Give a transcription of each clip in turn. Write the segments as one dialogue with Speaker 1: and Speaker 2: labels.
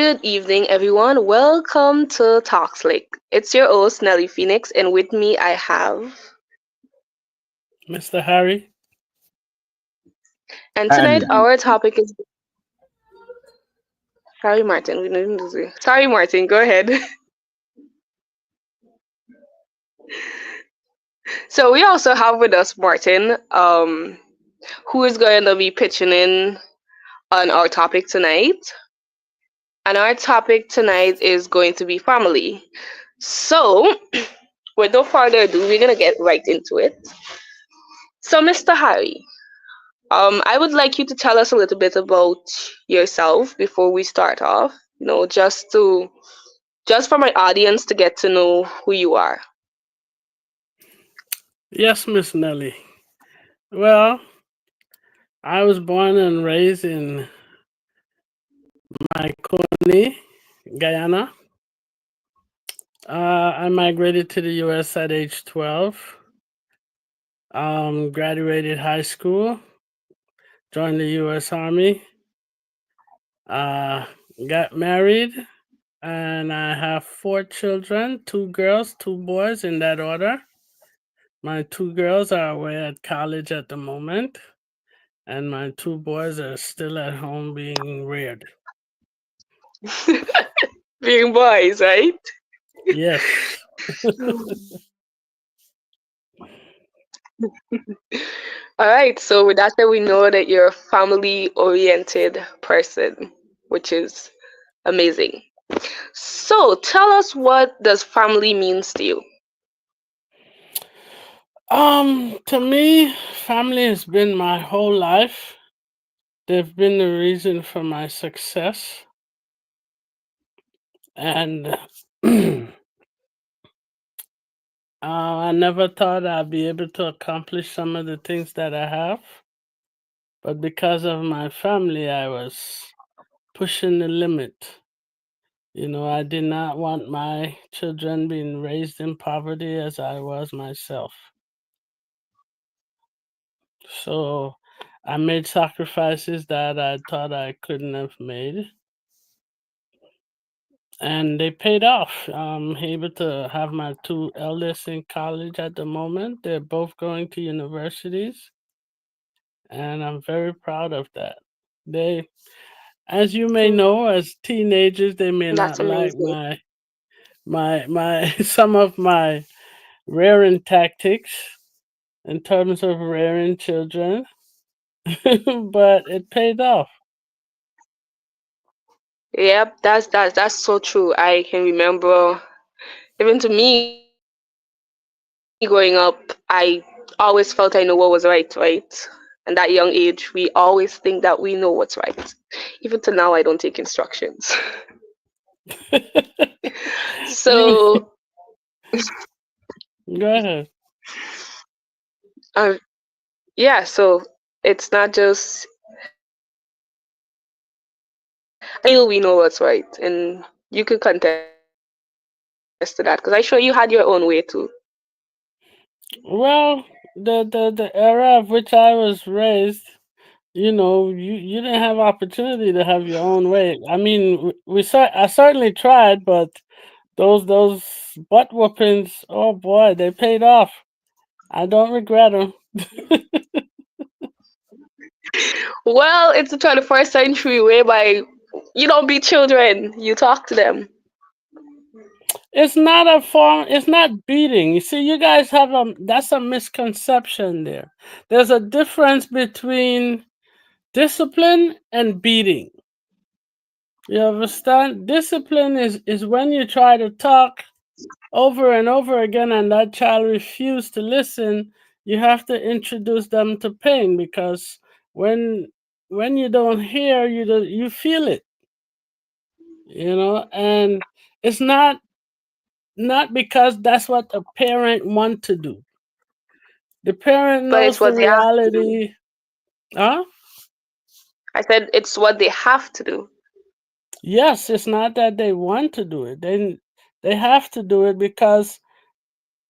Speaker 1: Good evening, everyone. Welcome to Talk Slick. It's your host, Nelly Phoenix, and with me I have.
Speaker 2: Mr. Harry.
Speaker 1: And tonight
Speaker 3: And
Speaker 1: our topic is. Sorry, Martin. We didn't do this. Sorry, Martin. Go ahead. So we also have with us Martin, who is going to be pitching in on our topic tonight. And our topic tonight is going to be family. So, with no further ado, we're gonna get right into it. So, Mr. Harry, I would like you to tell us a little bit about yourself before we start off. Just for my audience to get to know who you are.
Speaker 2: Yes, Miss Nelly. Well, I was born and raised in Maiconi, Guyana. I migrated to the U.S. at age 12. Graduated high school, joined the U.S. Army, uh, got married, and I have 4 children, 2 girls, 2 boys in that order. My 2 girls are away at college at the moment, and my 2 boys are still at home being reared.
Speaker 1: Being boys, right?
Speaker 2: Yes.
Speaker 1: All right. So with that said, we know that you're a family-oriented person, which is amazing. So tell us, what does family means to you?
Speaker 2: To me, family has been my whole life. They've been the reason for my success. And I never thought I'd be able to accomplish some of the things that I have. But because of my family, I was pushing the limit. I did not want my children being raised in poverty as I was myself. So I made sacrifices that I thought I couldn't have made. And they paid off. I'm able to have my 2 eldest in college at the moment. They're both going to universities, and I'm very proud of that. They, as you may
Speaker 1: Mm,
Speaker 2: know, as teenagers, they may
Speaker 1: that's
Speaker 2: not like
Speaker 1: amazing.
Speaker 2: my some of my rearing tactics in terms of rearing children, but it paid off.
Speaker 1: Yep, that's so true. I can remember, even to me growing up, I always felt I know what was right. And that young age, we always think that we know what's right. Even to now, I don't take instructions. So,
Speaker 2: You go ahead.
Speaker 1: uh, yeah, so it's not just, I feel we know what's right. And you could contest to that because I sure you had your own way too.
Speaker 2: Well, the era of which I was raised, you didn't have opportunity to have your own way. I mean, I certainly tried, but those butt whoopings, oh boy, they paid off. I don't regret them.
Speaker 1: Well, it's the 21st century whereby you don't beat children, you talk to them.
Speaker 2: It's not a form. It's not beating. You see, you guys have that's a misconception there. There's a difference between discipline and beating. You understand? Discipline is when you try to talk over and over again and that child refuses to listen. You have to introduce them to pain because when when you don't hear, you feel it. And it's not because that's what the parent want to do. The parent
Speaker 1: But
Speaker 2: knows
Speaker 1: it's
Speaker 2: the
Speaker 1: what they have to do.
Speaker 2: reality. Huh?
Speaker 1: I said it's what they have to do.
Speaker 2: Yes, it's not that they want to do it. They have to do it because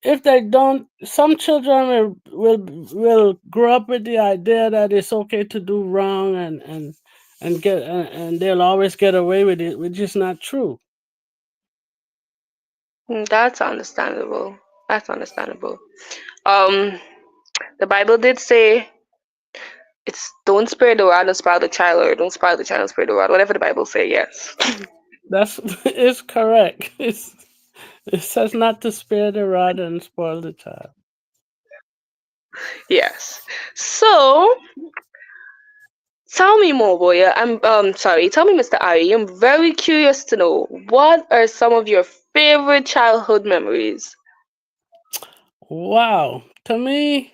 Speaker 2: if they don't, some children will grow up with the idea that it's okay to do wrong, and and they'll always get away with it, which is not true.
Speaker 1: That's understandable. That's understandable. Um, the Bible did say it's don't spare the rod, don't spoil the child, or don't spoil the child, don't spare the rod. Whatever the Bible say, yes.
Speaker 2: That's is correct. It says not to spare the rod and spoil the child.
Speaker 1: Yes. So tell me more, Boya. I'm sorry. Tell me, Mr. Ari. I'm very curious to know what are some of your favorite childhood memories.
Speaker 2: Wow. To me,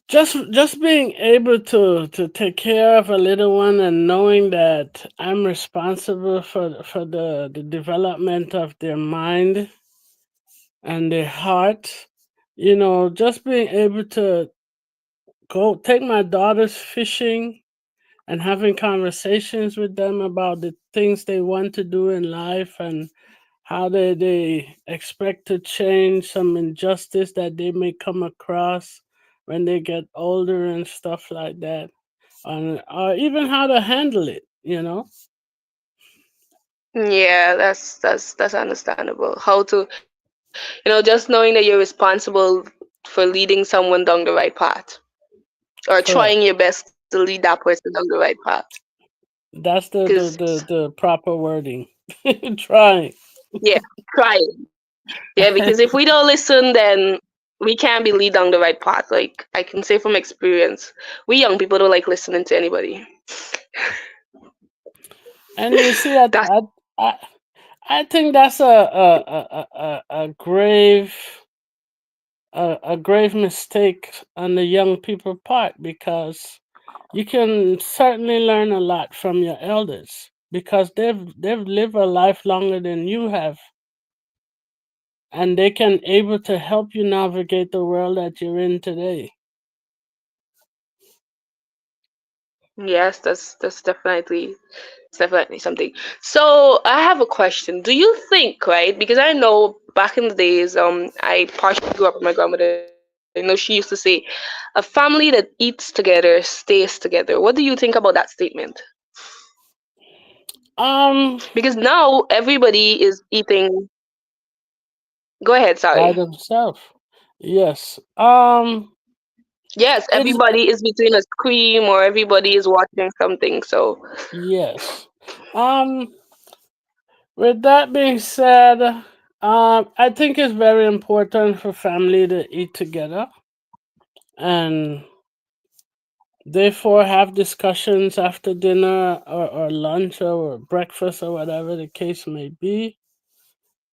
Speaker 2: just being able to take care of a little one and knowing that I'm responsible for the development of their mind and their heart. Just being able to go take my daughters fishing and having conversations with them about the things they want to do in life and how they expect to change some injustice that they may come across when they get older and stuff like that, and or even how to handle it.
Speaker 1: Yeah, that's understandable. How to, just knowing that you're responsible for leading someone down the right path, or trying
Speaker 2: Correct.
Speaker 1: your best to lead that person down the right path.
Speaker 2: That's the
Speaker 1: Because
Speaker 2: the, the proper wording. Trying.
Speaker 1: yeah, trying. Yeah, because if we don't listen, then we can't be lead down the right path. Like I can say from experience, we young people don't like listening to anybody.
Speaker 2: And you see, I, I think that's a grave mistake on the young people part, because you can certainly learn a lot from your elders because they've lived a life longer than you have, and they can able to help you navigate the world that you're in today.
Speaker 1: Yes, that's definitely it's definitely something. So I have a question. Do you think, right? Because I know back in the days, I partially grew up with my grandmother. She used to say, "A family that eats together stays together." What do you think about that statement?
Speaker 2: Um,
Speaker 1: Because now everybody is eating. Go ahead,
Speaker 2: by
Speaker 1: sorry.
Speaker 2: themselves. Yes.
Speaker 1: Yes,
Speaker 2: It's
Speaker 1: everybody is between a screen or everybody is watching something. So
Speaker 2: yes. Um, with that being said, I think it's very important for family to eat together and therefore have discussions after dinner or lunch or breakfast or whatever the case may be,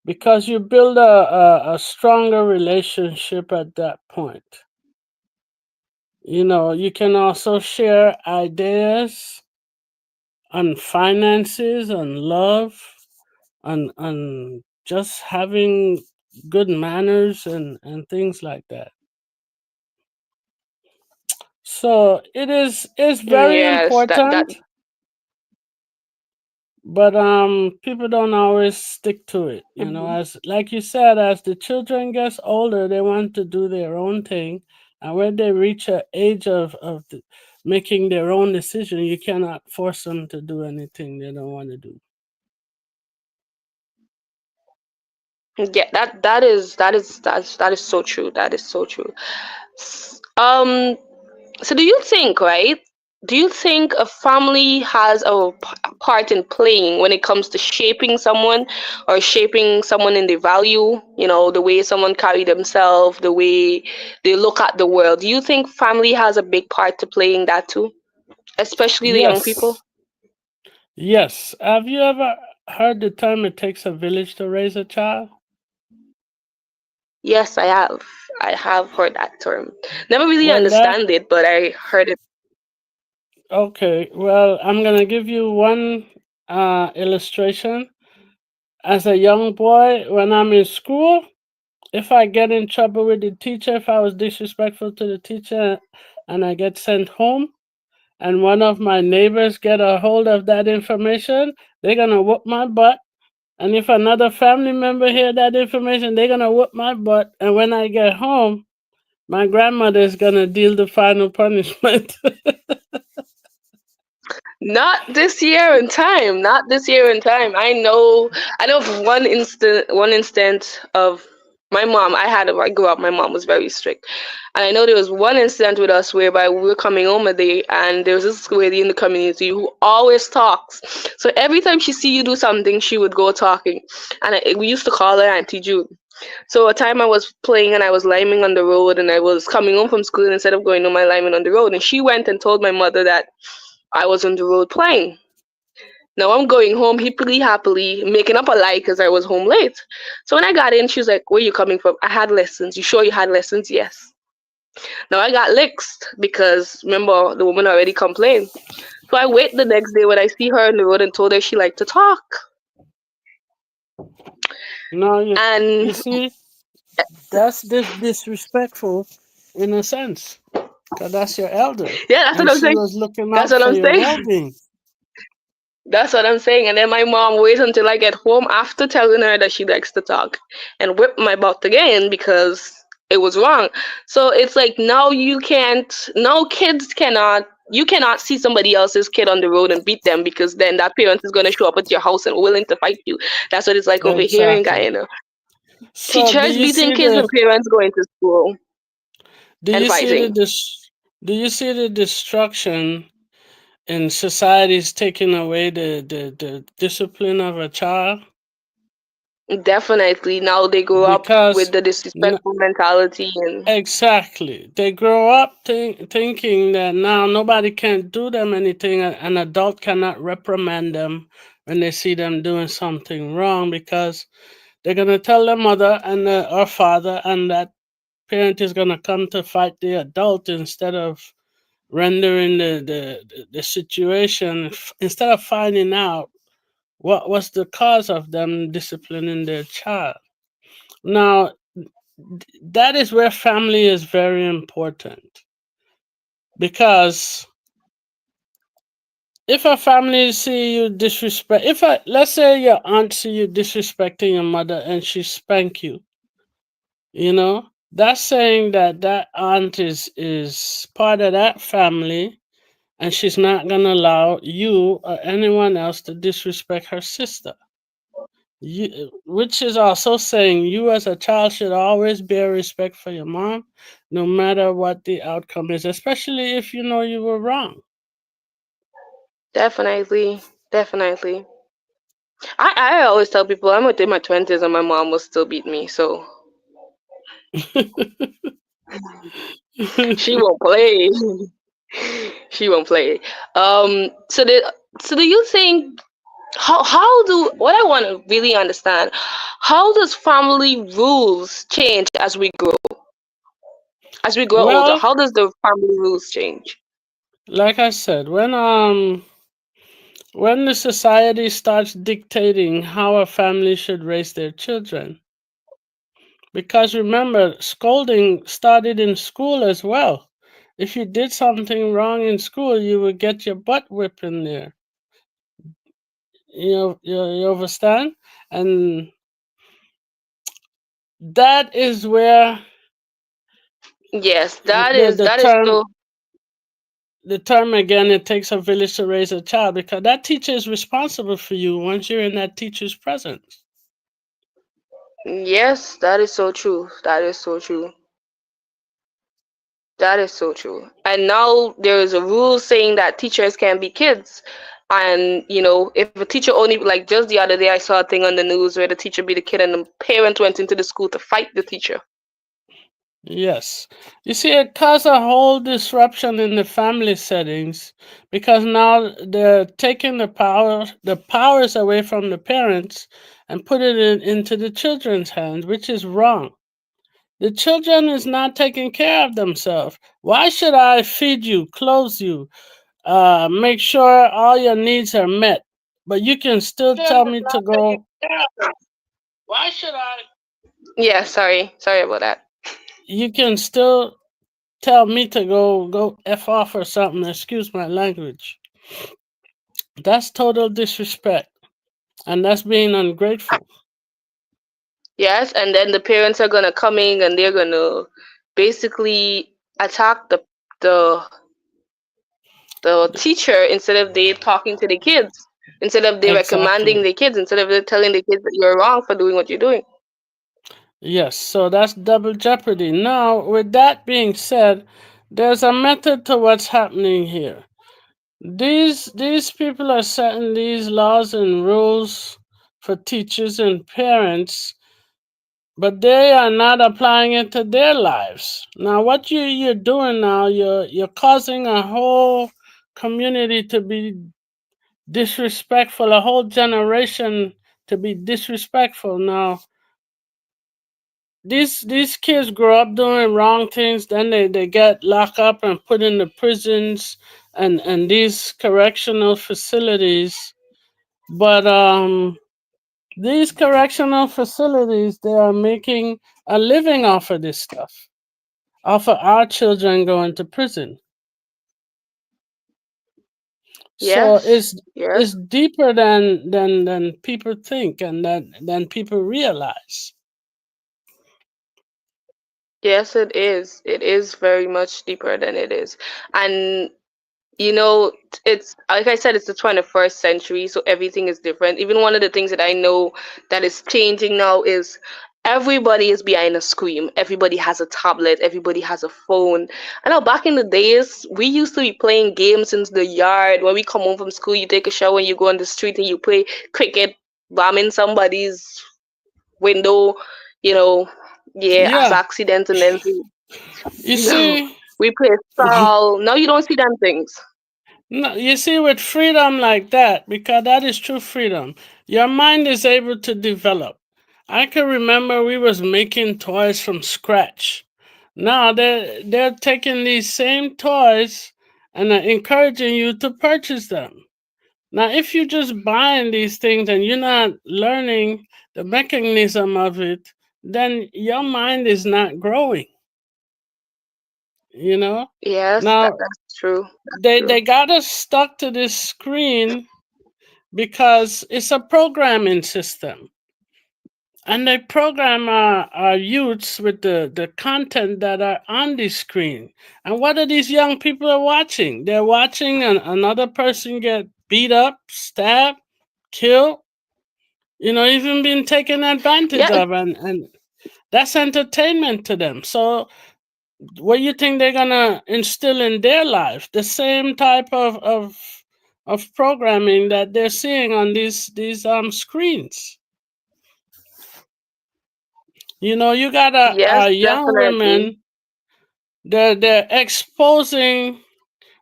Speaker 2: because you build a stronger relationship at that point. You can also share ideas on finances, on love, on just having good manners and things like that. So it's very
Speaker 1: yes, that
Speaker 2: important, but people don't always stick to it.
Speaker 1: mhm.
Speaker 2: As like you said, as the children gets older, they want to do their own thing, and when they reach a age of making their own decision, you cannot force them to do anything they don't want to do.
Speaker 1: Yeah, that is so true. That is so true. Um, so do you think, right? Do you think a family has a part in playing when it comes to shaping someone or shaping someone in their value? The way someone carry themselves, the way they look at the world. Do you think family has a big part to play in that too, especially the young people?
Speaker 2: Yes, yes. Have you ever heard the term "it takes a village to raise a child"?
Speaker 1: Yes, I have. I have heard that term. Never really
Speaker 2: Well, that
Speaker 1: understand it, but I heard it.
Speaker 2: okay. Well, I'm gonna give you one illustration. As a young boy, when I'm in school, if I get in trouble with the teacher, if I was disrespectful to the teacher and I get sent home, and one of my neighbors get a hold of that information, they're gonna whoop my butt. And if another family member hear that information, they're gonna whoop my butt. And when I get home, my grandmother is gonna deal the final punishment.
Speaker 1: Not this year in time. Not this year in time. I know of one instant of my mom. I grew up, my mom was very strict. And I know there was one incident with us whereby we were coming home a day and there was this lady in the community who always talks. So every time she see you do something, she would go talking. And we used to call her Auntie Jude. So a time I was playing and I was liming on the road and I was coming home from school instead of going to my liming on the road. And she went and told my mother that I was on the road playing. Now I'm going home hippily happily, making up a lie because I was home late. So when I got in, she was like, "Where you coming from?" I had lessons. You sure you had lessons? Yes. Now I got licks because remember the woman already complained. So I wait the next day when I see her on the road and told her she liked to talk.
Speaker 2: No, you
Speaker 1: And
Speaker 2: see, that's disrespectful in a sense, because that's your elder,
Speaker 1: yeah, that's what
Speaker 2: and
Speaker 1: I'm
Speaker 2: she
Speaker 1: saying.
Speaker 2: was looking
Speaker 1: That's
Speaker 2: out
Speaker 1: what
Speaker 2: for
Speaker 1: I'm
Speaker 2: your
Speaker 1: saying.
Speaker 2: well-being.
Speaker 1: That's what I'm saying. And then my mom waits until I get home after telling her that she likes to talk and whip my butt again because it was wrong. So it's like now you can't, no kids cannot, you cannot see somebody else's kid on the road and beat them because then that parent is going to show up at your house and willing to fight you. That's what it's like over here in
Speaker 2: Exactly.
Speaker 1: Guyana.
Speaker 2: So
Speaker 1: Teachers beating kids and parents going to school
Speaker 2: do
Speaker 1: and
Speaker 2: you see the
Speaker 1: fighting.
Speaker 2: do you see the destruction in societies taking away the discipline of a child?
Speaker 1: Definitely. Now they grow up with
Speaker 2: Because
Speaker 1: the
Speaker 2: n-
Speaker 1: disrespectful mentality and
Speaker 2: exactly, they grow up thinking that now nobody can do them anything. An adult cannot reprimand them when they see them doing something wrong, because they're gonna tell their mother and or father, and that parent is gonna come to fight the adult instead of rendering the situation, instead of finding out what was the cause of them disciplining their child. Now, that is where family is very important, because if a family see you disrespect, let's say your aunt see you disrespecting your mother and she spank you, that's saying that that aunt is part of that family, and she's not going to allow you or anyone else to disrespect her sister. Which is also saying you as a child should always bear respect for your mom, no matter what the outcome is, especially if you know you were wrong.
Speaker 1: definitely, definitely. I always tell people I'm within my 20s and my mom will still beat me, so she won't play. She won't play. So do you think how do what I want to really understand? How does family rules change as we grow? As we grow older,
Speaker 2: Well,
Speaker 1: how does the family rules change?
Speaker 2: like I said, when the society starts dictating how a family should raise their children, because remember, scolding started in school as well. If you did something wrong in school, you would get your butt whipped in there. You understand? And that is where
Speaker 1: Yes,
Speaker 2: the the
Speaker 1: that is
Speaker 2: term
Speaker 1: so.
Speaker 2: the term again, it takes a village to raise a child, because that teacher is responsible for you once you're in that teacher's presence.
Speaker 1: Yes, that is so true. That is so true. That is so true. And now there is a rule saying that teachers can be kids. And if a teacher only, like just the other day, I saw a thing on the news where the teacher beat a kid and the parent went into the school to fight the teacher.
Speaker 2: Yes. You see, it caused a whole disruption in the family settings, because now they're taking the powers away from the parents and put it into the children's hands, which is wrong. The children is not taking care of themselves. Why should I feed you, clothe you, make sure all your needs are met, but you can still tell me to go? Why should I?
Speaker 1: Yeah, sorry about that.
Speaker 2: You can still tell me to go f off or something. Excuse my language. That's total disrespect, and that's being ungrateful.
Speaker 1: Yes, and then the parents are gonna come in and they're gonna basically attack the the teacher instead of they talking to the kids, instead of they
Speaker 2: Exactly.
Speaker 1: recommending the kids, instead of they telling the kids that you're wrong for doing what you're doing.
Speaker 2: Yes, so that's double jeopardy. Now, with that being said, there's a method to what's happening here. These people are setting these laws and rules for teachers and parents, but they are not applying it to their lives. Now, what you're doing now, you're causing a whole community to be disrespectful, a whole generation to be disrespectful. Now, these kids grow up doing wrong things, then they get locked up and put in the prisons and these correctional facilities. But these correctional facilities, they are making a living off of this stuff, off of our children going to prison. So
Speaker 1: Yes, yes,
Speaker 2: it's deeper than people think and than people realize.
Speaker 1: yes. It is. It is very much deeper than it is, and you know, it's like I said, it's the 21st century, so everything is different. Even one of the things that I know that is changing now is everybody is behind a screen. Everybody has a tablet, everybody has a phone. I know back in the days, we used to be playing games in the yard. When we come home from school, you take a shower and you go on the street and you play cricket, bombing somebody's window, you know, yeah, as
Speaker 2: Yeah,
Speaker 1: accident, and then
Speaker 2: you
Speaker 1: you know,
Speaker 2: see,
Speaker 1: we play Saul. Now you don't see them things.
Speaker 2: no, you see, with freedom like that, because that is true freedom, your mind is able to develop. I can remember we was making toys from scratch. Now they're taking these same toys and are encouraging you to purchase them. Now, if you're just buying these things and you're not learning the mechanism of it, then your mind is not growing. You know.
Speaker 1: Yes,
Speaker 2: Now
Speaker 1: that's true. That's
Speaker 2: they
Speaker 1: true.
Speaker 2: got us stuck to this screen because it's a programming system. And they program our youths with the content that are on the screen. And what are these young people are watching? They're watching another person get beat up, stabbed, killed, even being taken advantage
Speaker 1: Yeah,
Speaker 2: of. And that's entertainment to them. So what do you think they're gonna instill in their life? The same type of programming that they're seeing on these screens. You got
Speaker 1: yes,
Speaker 2: a young
Speaker 1: definitely.
Speaker 2: women. They're exposing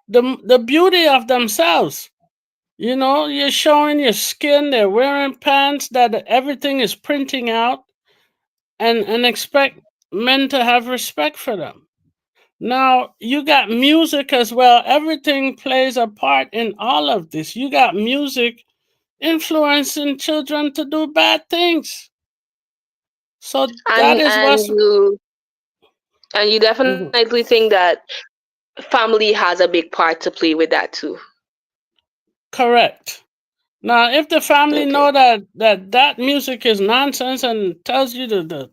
Speaker 2: the beauty of themselves. You're showing your skin. They're wearing pants that everything is printing out, and expect men to have respect for them. Now you got music as well. Everything plays a part in all of this. You got music influencing children to do bad things. So that
Speaker 1: And
Speaker 2: is
Speaker 1: and
Speaker 2: what's
Speaker 1: you and you
Speaker 2: Mhm.
Speaker 1: definitely think that family has a big part to play with that too.
Speaker 2: Correct. Now, if the family
Speaker 1: Okay.
Speaker 2: know that music is nonsense and tells you don't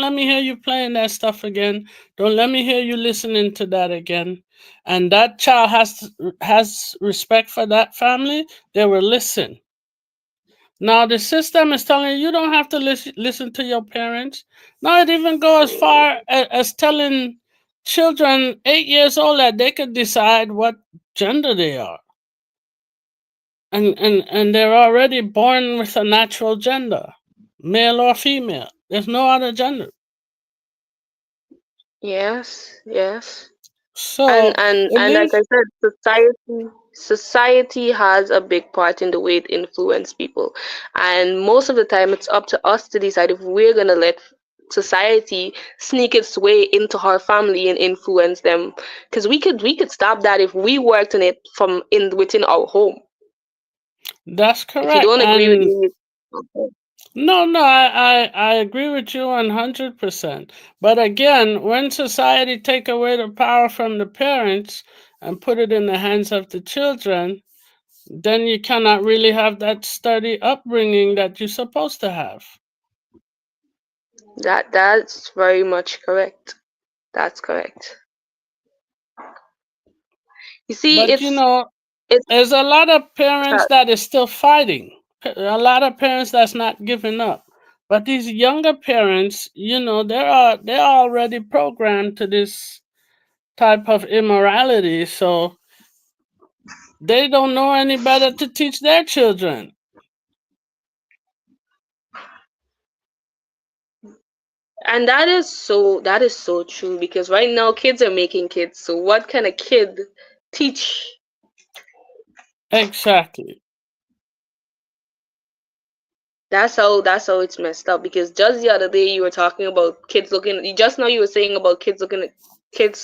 Speaker 2: let me hear you playing that stuff again. Don't let me hear you listening to that again. And that child has respect for that family, they will listen. Now the system is telling you don't have to listen to your parents. Now it even go as far as telling children 8 years old that they could decide what gender they are, and they're already born with a natural gender, male or female. There's no other gender.
Speaker 1: Yes, yes. And
Speaker 2: So
Speaker 1: and
Speaker 2: it
Speaker 1: and like
Speaker 2: is
Speaker 1: I said, society has a big part in the way it influences people. And most of the time it's up to us to decide if we're gonna let society sneak its way into our family and influence them. Because we could stop that if we worked on it from in within our home.
Speaker 2: that's
Speaker 1: If you
Speaker 2: correct.
Speaker 1: don't agree with
Speaker 2: And
Speaker 1: me, okay.
Speaker 2: no, I agree with you 100%. But again, when society take away the power from the parents and put it in the hands of the children, then you cannot really have that sturdy upbringing that you're supposed to have.
Speaker 1: That's very much correct. That's correct. You see,
Speaker 2: But
Speaker 1: it's
Speaker 2: there's a lot of parents
Speaker 1: uh,
Speaker 2: that is still fighting. A lot of parents that's not giving up. But these younger parents, they're already programmed to this type of immorality, so they don't know any better to teach their children.
Speaker 1: and that is so true because right now kids are making kids. So what can a kid teach?
Speaker 2: Exactly.
Speaker 1: That's how it's messed up because just the other day you were talking about kids looking just now you were saying about kids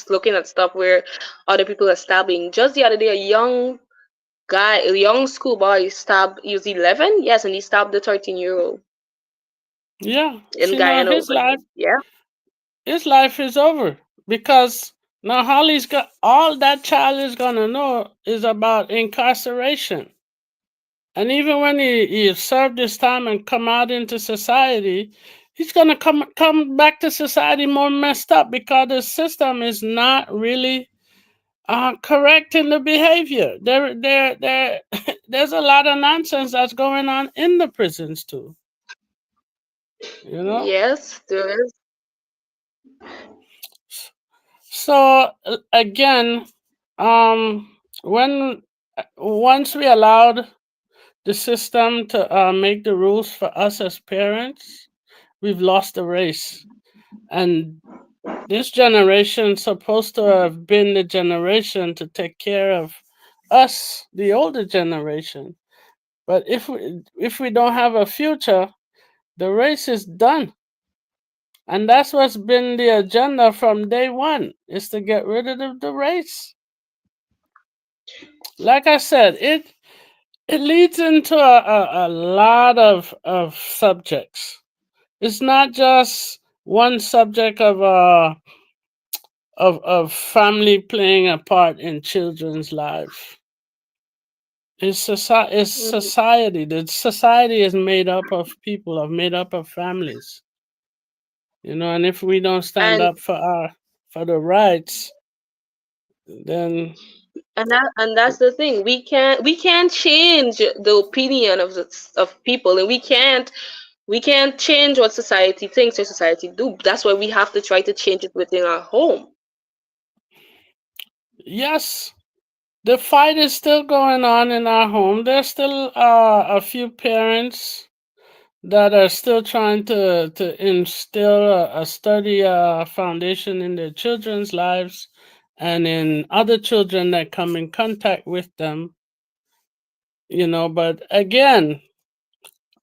Speaker 1: looking at stuff where other people are stabbing. Just the other day a young schoolboy stabbed, he was 11, yes, and he stabbed the 13-year-old
Speaker 2: Yeah.
Speaker 1: in
Speaker 2: See, now
Speaker 1: Guyana over there. Yeah.
Speaker 2: his life is over because now Holly's got all that child is gonna know is about incarceration. And even when he served his time and come out into society, he's gonna come back to society more messed up because the system is not really correcting the behavior. There's a lot of nonsense that's going on in the prisons too. You know.
Speaker 1: Yes, there is.
Speaker 2: So again, um, when once we allowed the system to make the rules for us as parents, we've lost the race. And this generation supposed to have been the generation to take care of us, the older generation. But if we don't have a future, the race is done. And that's what's been the agenda from day one, is to get rid of the race. Like I said, it leads into a lot of subjects. It's not just one subject of family playing a part in children's life. It's
Speaker 1: Mhm.
Speaker 2: society. The society is made up of people, made up of families. And if we don't stand
Speaker 1: And
Speaker 2: up for the rights, then
Speaker 1: and that's the thing. We can't change the opinion of people, and we can't change what society thinks or society do. That's why we have to try to change it within our home.
Speaker 2: yes, the fight is still going on in our home. There's still a few parents that are still trying to instill a study foundation in their children's lives and in other children that come in contact with them. But again,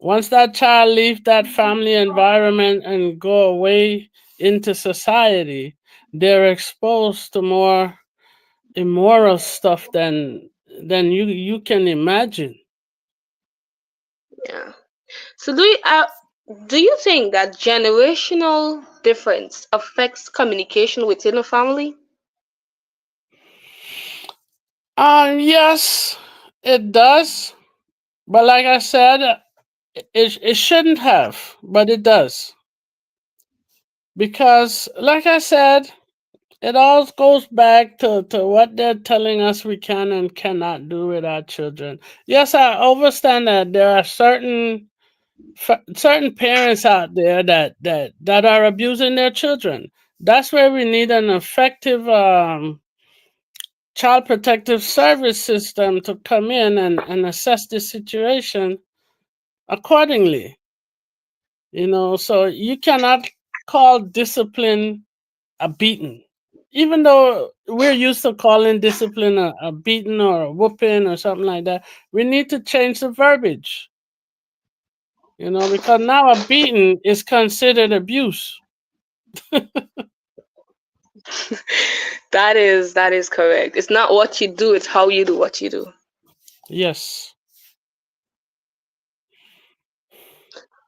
Speaker 2: once that child leaves that family environment and go away into society, they're exposed to more immoral stuff than you can imagine.
Speaker 1: Yeah. So do you think that generational difference affects communication within a family?
Speaker 2: Yes, it does. But like I said, it shouldn't have, but it does. Because, like I said, it all goes back to what they're telling us we can and cannot do with our children. Yes, I understand that there are certain parents out there that are abusing their children. That's where we need an effective child protective service system to come in and assess the situation accordingly. So you cannot call discipline a beating. Even though we're used to calling discipline a beating or a whooping or something like that, we need to change the verbiage, because now a beating is considered abuse.
Speaker 1: That is correct. It's not what you do, it's how you do what you do.
Speaker 2: Yes.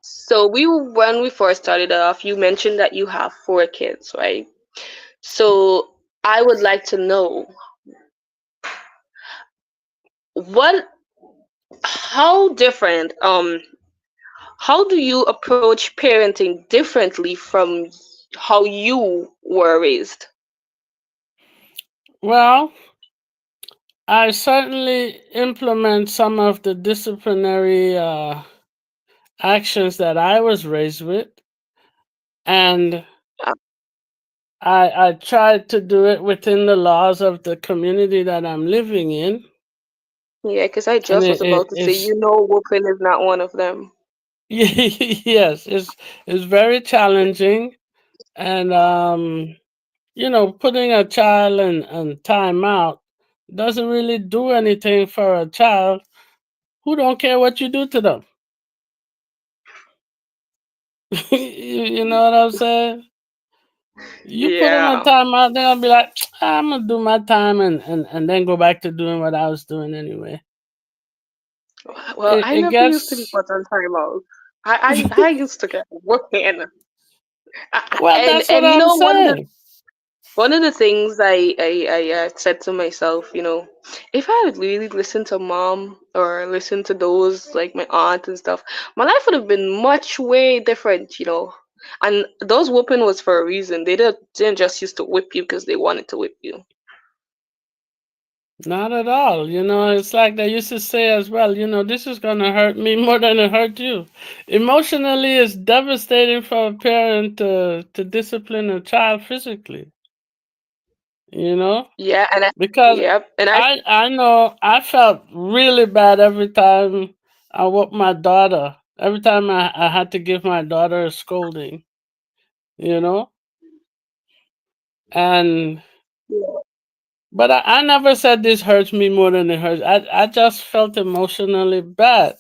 Speaker 1: So when we first started off, you mentioned that you have 4 kids, right? So I would like to know what how different how do you approach parenting differently from how you were raised?
Speaker 2: Well, I certainly implement some of the disciplinary actions that I was raised with, and
Speaker 1: Uh,
Speaker 2: I try to do it within the laws of the community that I'm living in,
Speaker 1: yeah, because I
Speaker 2: and
Speaker 1: just was about to say,
Speaker 2: it's
Speaker 1: you know, whooping is not one of them.
Speaker 2: yes, it's very challenging, and putting a child in timeout doesn't really do anything for a child who don't care what you do to them. You know what I'm saying? You put them in
Speaker 1: Yeah.
Speaker 2: timeout, they're gonna be like, I'm gonna do my time and then go back to doing what I was doing anyway.
Speaker 1: Well,
Speaker 2: It,
Speaker 1: I
Speaker 2: it
Speaker 1: never used to be
Speaker 2: gets
Speaker 1: put on timeout. I used to get working.
Speaker 2: well,
Speaker 1: And
Speaker 2: that's what
Speaker 1: you
Speaker 2: I'm
Speaker 1: know,
Speaker 2: saying.
Speaker 1: one of the things I said to myself, you know, if I would really listen to mom or listen to those like my aunt and stuff, my life would have been much way different, you know. And those whooping was for a reason. They didn't just used to whip you because they wanted to whip you.
Speaker 2: Not at all. It's like they used to say as well, this is gonna hurt me more than it hurt you. Emotionally, it's devastating for a parent to discipline a child physically, you know?
Speaker 1: Yeah,
Speaker 2: Because
Speaker 1: yep, and I
Speaker 2: I know I felt really bad every time I whooped my daughter. Every time I had to give my daughter a scolding, you know? And but I never said this hurts me more than it hurts. I just felt emotionally bad.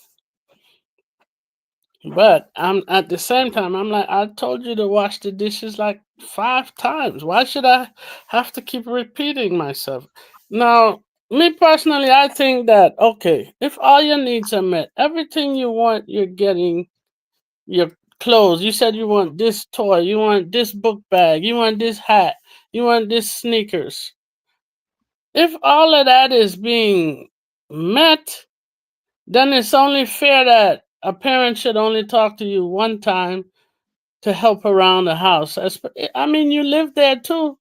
Speaker 2: But I'm at the same time I'm like, I told you to wash the dishes like 5 times. Why should I have to keep repeating myself? Now, me personally, I think that okay, if all your needs are met, everything you want, you're getting. Your clothes. You said you want this toy, you want this book bag, you want this hat, you want this sneakers. If all of that is being met, then it's only fair that a parent should only talk to you one time to help around the house. I mean, you live there too.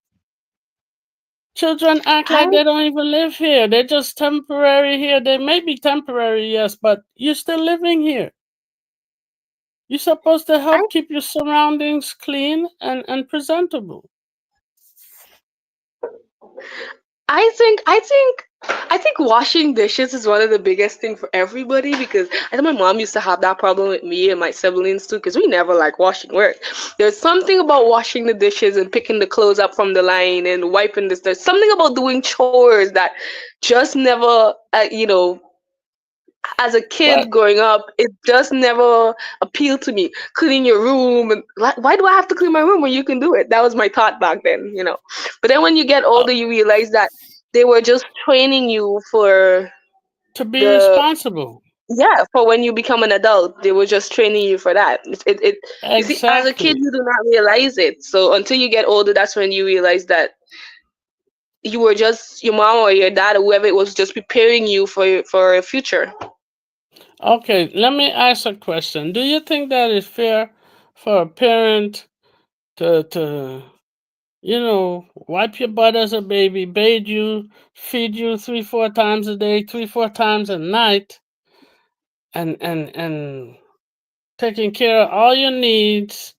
Speaker 2: Children act
Speaker 1: I
Speaker 2: like they don't even live here. They're just temporary here. They may be temporary, yes, but you're still living here. You're supposed to
Speaker 1: I
Speaker 2: help keep your surroundings clean and presentable.
Speaker 1: I think washing dishes is one of the biggest thing for everybody because I know my mom used to have that problem with me and my siblings too because we never like washing work. There's something about washing the dishes and picking the clothes up from the line and wiping this. There's something about doing chores that just never, as a kid
Speaker 2: But
Speaker 1: growing up, it just never appealed to me. Cleaning your room and like, why do I have to clean my room when you can do it? That was my thought back then, you know. But then when you get
Speaker 2: uh,
Speaker 1: older, you realize that they were just training you for
Speaker 2: to be
Speaker 1: the
Speaker 2: responsible.
Speaker 1: yeah for when you become an adult. They were just training you for that. You see, as a kid,
Speaker 2: Exactly.
Speaker 1: you do not realize it. So until you get older, that's when you realize that you were just your mom or your dad or whoever it was just preparing you for a future.
Speaker 2: Okay, let me ask a question. Do you think that is fair for a parent to wipe your butt as a baby, bathe you, feed you 3, 4 times a day, 3, 4 times a night, and taking care of all your needs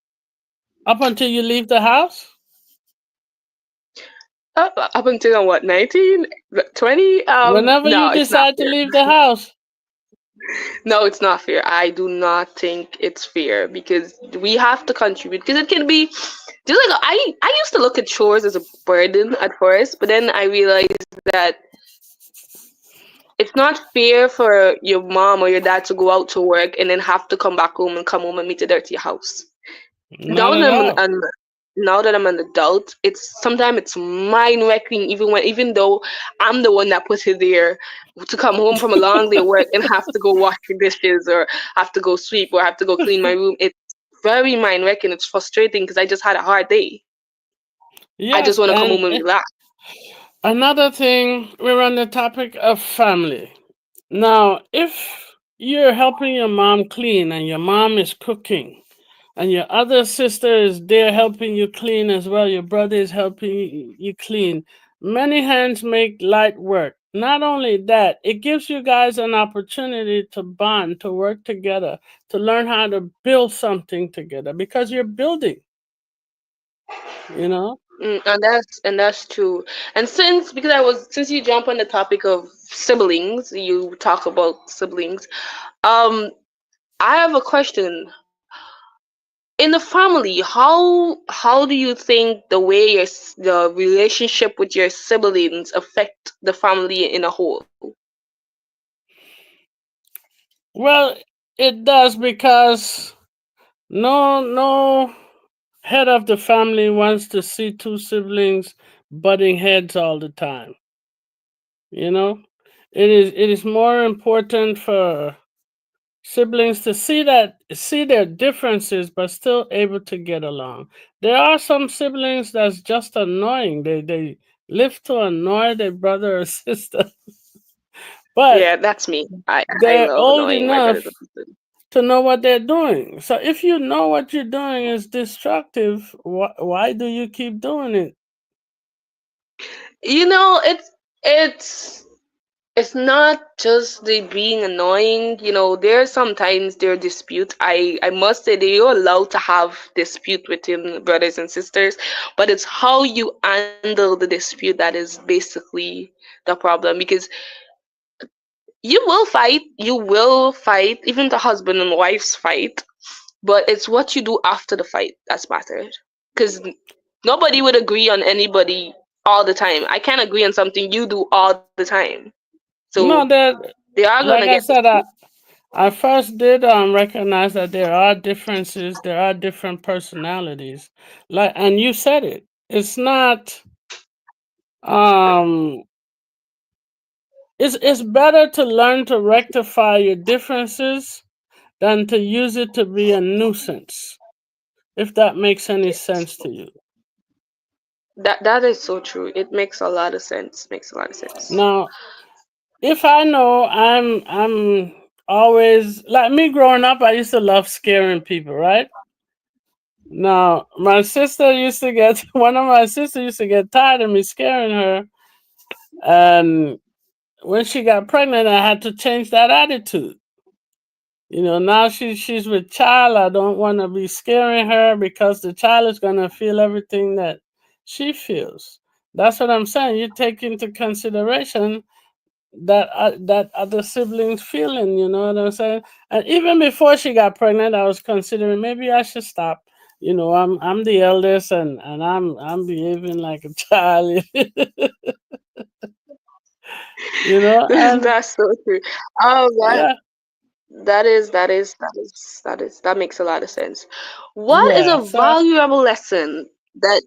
Speaker 2: up until you leave the house?
Speaker 1: Up until what, 19, 20?
Speaker 2: Whenever you
Speaker 1: No, it's not
Speaker 2: decide to
Speaker 1: fair.
Speaker 2: leave the house.
Speaker 1: No, it's not fair. I do not think it's fair because we have to contribute. Because it can be just like I used to look at chores as a burden at first, but then I realized that it's not fair for your mom or your dad to go out to work and then have to come back home and come home and meet a dirty house.
Speaker 2: Not
Speaker 1: now
Speaker 2: at
Speaker 1: that I'm an,
Speaker 2: all.
Speaker 1: an Now that I'm an adult, it's mind wrecking even though I'm the one that put it there to come home from a long day of work and have to go wash the dishes or have to go sweep or have to go clean my room. It's very mind wrecking. It's frustrating because I just had a hard day. I just
Speaker 2: Yes,
Speaker 1: want to come
Speaker 2: and
Speaker 1: home and relax.
Speaker 2: another thing, we're on the topic of family. Now, if you're helping your mom clean and your mom is cooking and your other sister is there helping you clean as well, your brother is helping you clean, many hands make light work. not only that, it gives you guys an opportunity to bond, to work together, to learn how to build something together because you're building, you know?
Speaker 1: And that's true. And since you jump on the topic of siblings, you talk about siblings. Um, I have a question. In the family, how do you think the way the relationship with your siblings affect the family in a whole?
Speaker 2: Well, it does because no head of the family wants to see two siblings butting heads all the time. You know, it is more important for siblings to see their differences but still able to get along. There are some siblings that's just annoying. They live to annoy their brother or sister, but
Speaker 1: Yeah, that's me. I
Speaker 2: they're
Speaker 1: love
Speaker 2: old
Speaker 1: annoying my brothers
Speaker 2: enough
Speaker 1: and sisters.
Speaker 2: to know what they're doing. So if you know what you're doing is destructive, why do you keep doing it?
Speaker 1: You know, it's it's not just the being annoying. There's sometimes there are disputes. I must say that you're allowed to have dispute within brothers and sisters, but it's how you handle the dispute that is basically the problem. Because you will fight, even the husband and wives fight, but it's what you do after the fight that's mattered. Because nobody would agree on anybody all the time. I can't agree on something you do all the time. So
Speaker 2: No, that
Speaker 1: they are gonna
Speaker 2: like
Speaker 1: get
Speaker 2: I said,
Speaker 1: dispute.
Speaker 2: I first did recognize that there are differences, there are different personalities. Like, and you said it. It's not. Um, it's better to learn to rectify your differences than to use it to be a nuisance. If that makes any sense to you.
Speaker 1: That is so true. It makes a lot of sense. Makes a lot of sense.
Speaker 2: Now, if I know I'm always like me growing up, I used to love scaring people, right? Now, my sister used to get one of my sisters used to get tired of me scaring her, and when she got pregnant, I had to change that attitude. Now she's with child. I don't want to be scaring her because the child is gonna feel everything that she feels. That's what I'm saying. You take into consideration that other siblings feeling. You know what I'm saying? And even before she got pregnant, I was considering maybe I should stop. I'm the eldest, and I'm behaving like a child. And
Speaker 1: That's so true. Oh,
Speaker 2: yeah,
Speaker 1: that makes a lot of sense. What is
Speaker 2: yeah.
Speaker 1: a
Speaker 2: So
Speaker 1: valuable lesson that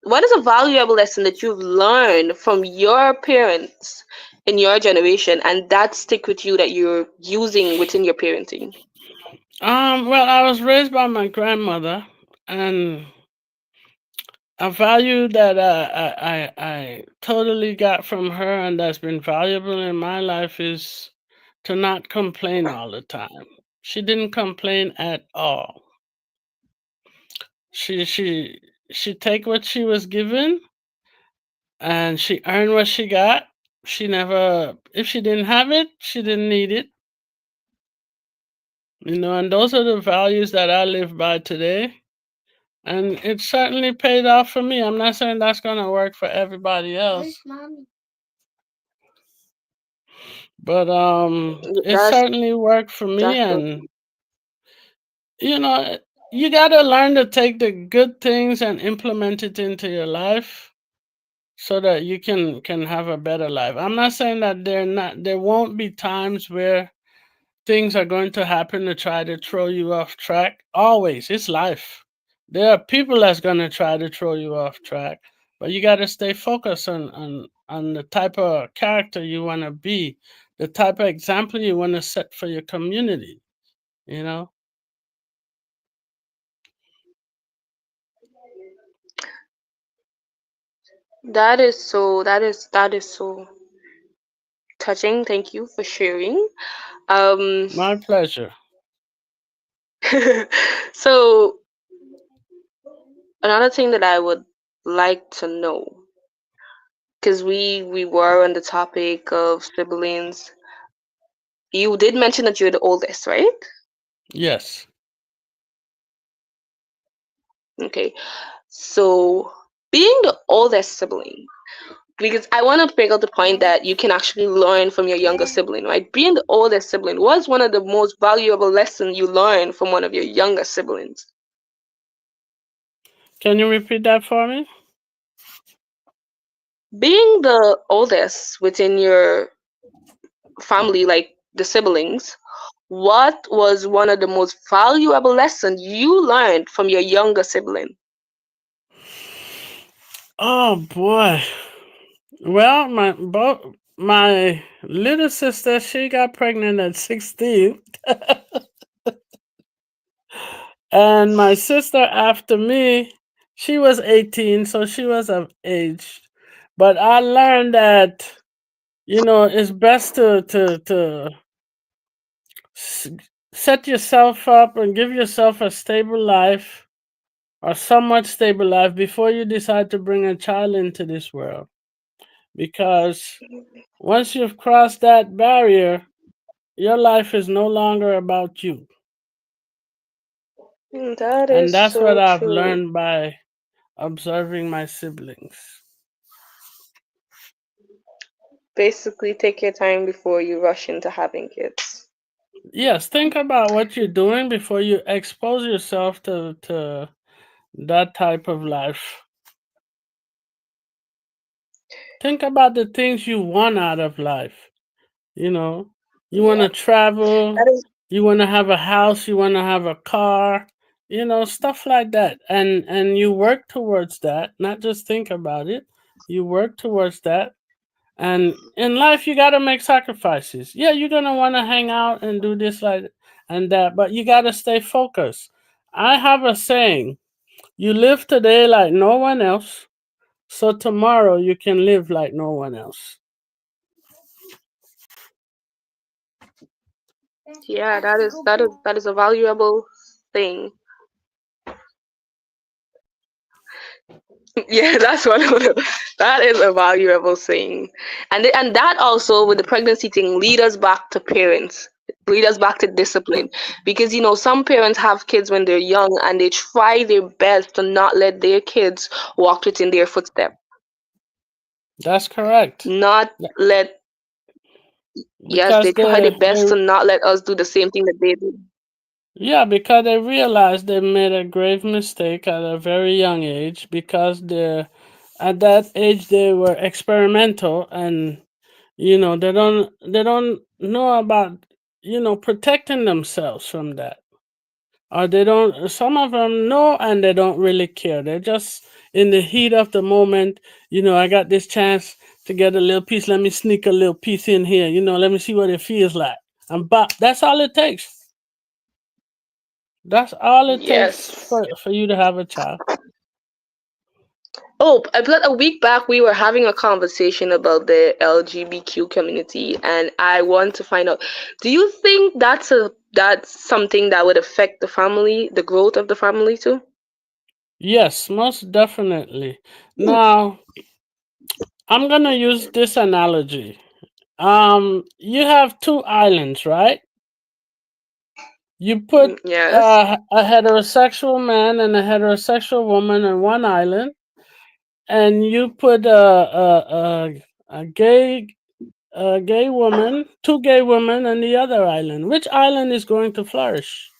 Speaker 1: what is a valuable lesson that you've learned from your parents in your generation and that stick with you that you're using within your parenting?
Speaker 2: well, I was raised by my grandmother, and a value that I totally got from her, and that's been valuable in my life, is to not complain all the time. She didn't complain at all. She take what she was given, and she earned what she got. She never, if she didn't have it, she didn't need it. And those are the values that I live by today. And it certainly paid off for me. I'm not saying that's going to work for everybody else, but it
Speaker 1: That's
Speaker 2: certainly worked for me.
Speaker 1: that's so
Speaker 2: And you know, you got to learn to take the good things and implement it into your life so that you can have a better life. I'm not saying that there won't be times where things are going to happen to try to throw you off track. Always, it's life. There are people that's going to try to throw you off track, but you got to stay focused on the type of character you want to be, the type of example you want to set for your community. You know,
Speaker 1: that is so touching. Thank you for sharing. Um
Speaker 2: my pleasure.
Speaker 1: so another thing that I would like to know, because we were on the topic of siblings. You did mention that you're the oldest, right?
Speaker 2: Yes.
Speaker 1: Okay. So being the oldest sibling, because I want to make out the point that you can actually learn from your younger sibling, right? Being the oldest sibling, what's one of the most valuable lessons you learn from one of your younger siblings?
Speaker 2: Can you repeat that for me?
Speaker 1: Being the oldest within your family, like the siblings, what was one of the most valuable lessons you learned from your younger sibling?
Speaker 2: Oh boy. Well, my little sister, she got pregnant at 16, and my sister after me, she was 18, so she was of age. But I learned that it's best to s- set yourself up and give yourself a stable life or somewhat stable life before you decide to bring a child into this world, because once you've crossed that barrier, your life is no longer about you.
Speaker 1: That
Speaker 2: And
Speaker 1: is
Speaker 2: that's what
Speaker 1: so
Speaker 2: I've
Speaker 1: true.
Speaker 2: learned by observing my siblings.
Speaker 1: Basically, take your time before you rush into having kids.
Speaker 2: Yes, think about what you're doing before you expose yourself to that type of life. Think about the things you want out of life. You know, you want
Speaker 1: Yeah,
Speaker 2: to travel,
Speaker 1: that is.
Speaker 2: you want to have a house, you want to have a car, stuff like that. And you work towards that, not just think about it. You work towards that. And in life, you got to make sacrifices. Yeah, you're going to want to hang out and do this like and that, but you got to stay focused. I have a saying, you live today like no one else, so tomorrow you can live like no one else.
Speaker 1: Yeah, that is a valuable thing. Yeah, that's one of the, that is a valuable thing. And that also with the pregnancy thing lead us back to parents. Lead us back to discipline. Because some parents have kids when they're young and they try their best to not let their kids walk within their footsteps.
Speaker 2: That's correct.
Speaker 1: Not let Yes,
Speaker 2: Because
Speaker 1: they try their
Speaker 2: they
Speaker 1: best to not let us do the same thing that they do.
Speaker 2: yeah, because they realized they made a grave mistake at a very young age, because at that age they were experimental, and they don't know about protecting themselves from that. Or they don't, some of them know and they don't really care. They're just in the heat of the moment. I got this chance to get a little piece, let me sneak a little piece in here, let me see what it feels like. And but that's all it takes. That's all it takes
Speaker 1: Yes.
Speaker 2: for you to have a child.
Speaker 1: Oh, but a week back we were having a conversation about the LGBTQ community, and I want to find out, do you think that's something that would affect the family, the growth of the family too?
Speaker 2: Yes, most definitely. Now, I'm gonna use this analogy. You have two islands, right? You put
Speaker 1: Yes.
Speaker 2: a heterosexual man and a heterosexual woman on one island, and you put a gay woman, two gay women on the other island. Which island is going to flourish?